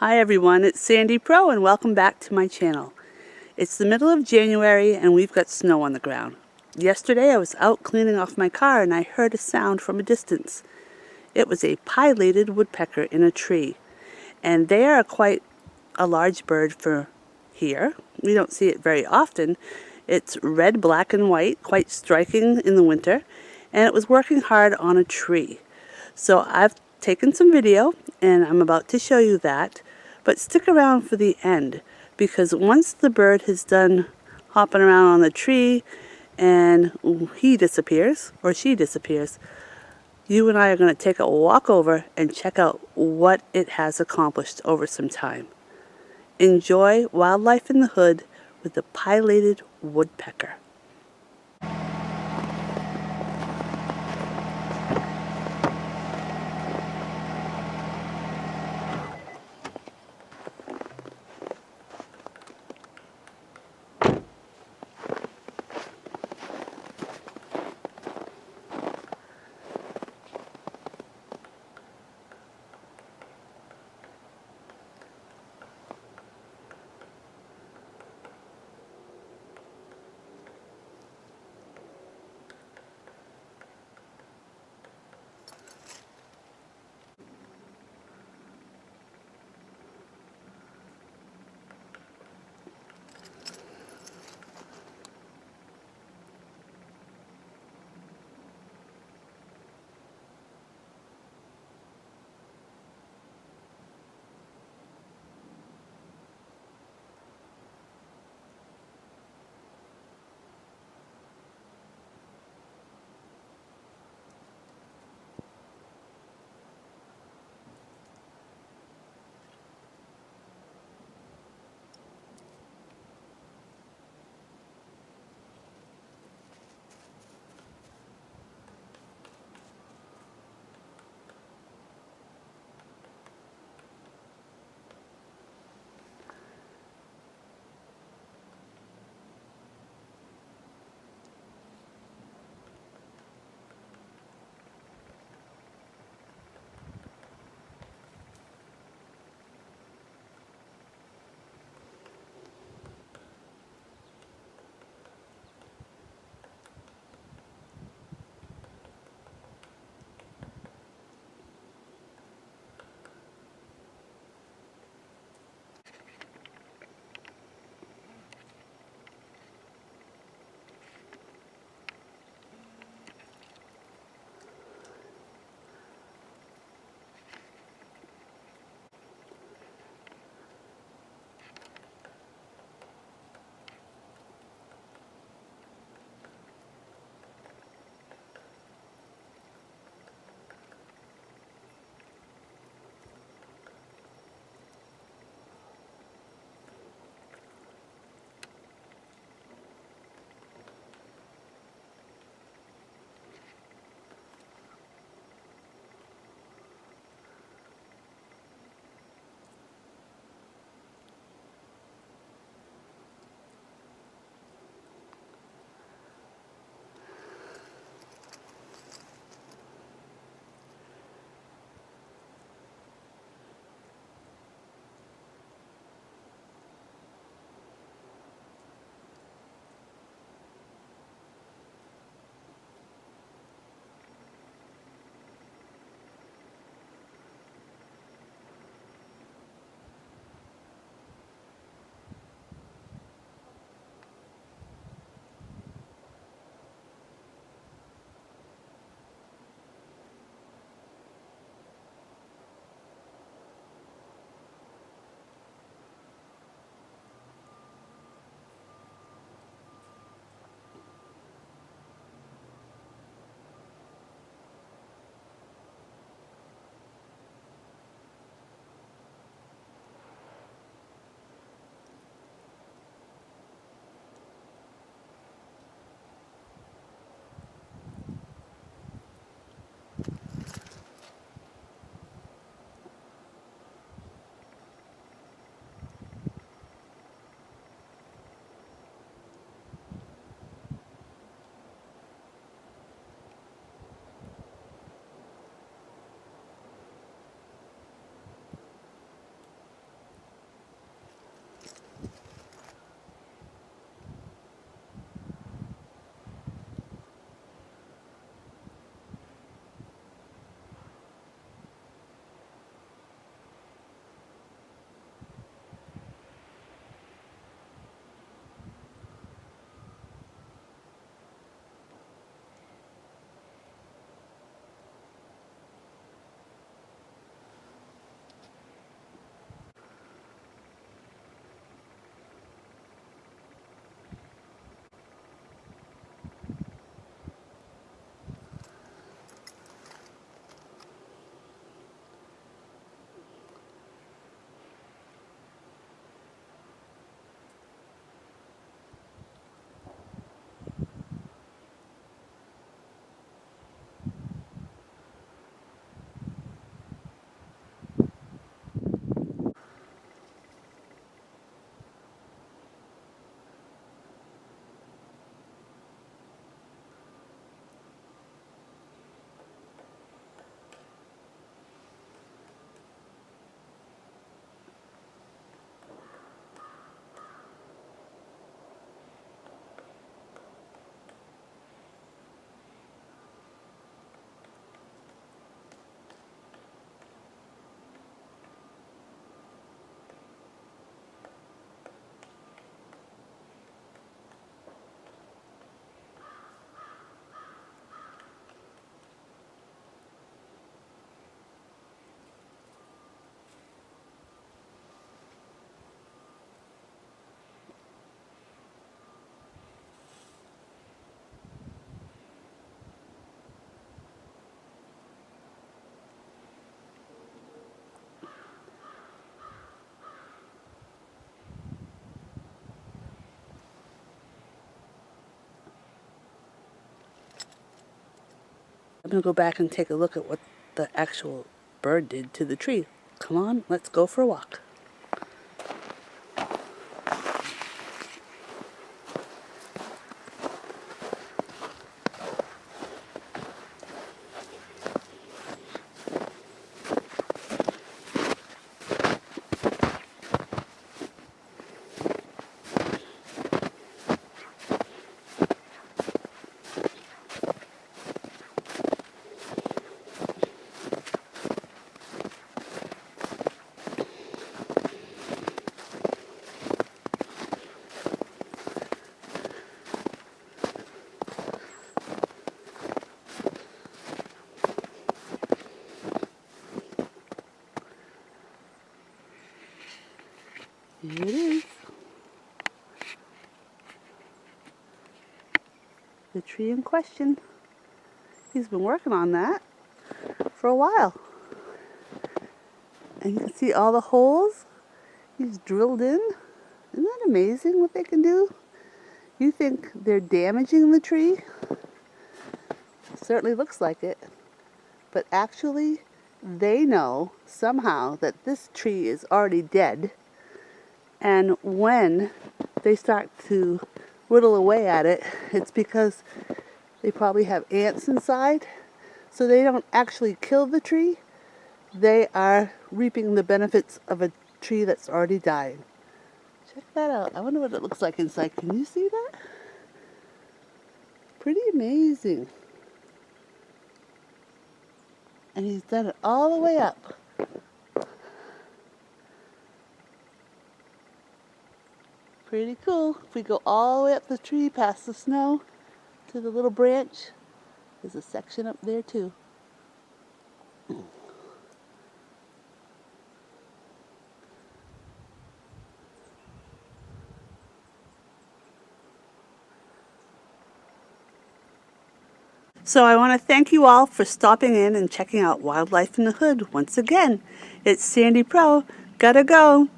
Hi everyone, it's Sandy Pro and welcome back to my channel. It's the middle of January and we've got snow on the ground. Yesterday I was out cleaning off my car and I heard a sound from a distance. It was a pileated woodpecker in a tree, and they are quite a large bird for here. We don't see it very often. It's red, black, and white, quite striking in the winter, and it was working hard on a tree. So I've taken some video and I'm about to show you that, but stick around for the end because once the bird has done hopping around on the tree and he disappears or she disappears, you and I are going to take a walk over and check out what it has accomplished over some time. Enjoy Wildlife in the Hood with the Pileated Woodpecker. I'm going to go back and take a look at what the actual bird did to the tree. Come on, let's go for a walk. Here it is. The tree in question. He's been working on that for a while. And you can see all the holes he's drilled in. Isn't that amazing what they can do? You think they're damaging the tree? It certainly looks like it. But actually, they know somehow that this tree is already dead. And when they start to whittle away at it, it's because they probably have ants inside. So they don't actually kill the tree. They are reaping the benefits of a tree that's already dying. Check that out. I wonder what it looks like inside. Can you see that? Pretty amazing. And he's done it all the way up. Pretty cool. If we go all the way up the tree past the snow to the little branch, there's a section up there too. So I want to thank you all for stopping in and checking out Wildlife in the Hood once again. It's Sandy Pro. Gotta go.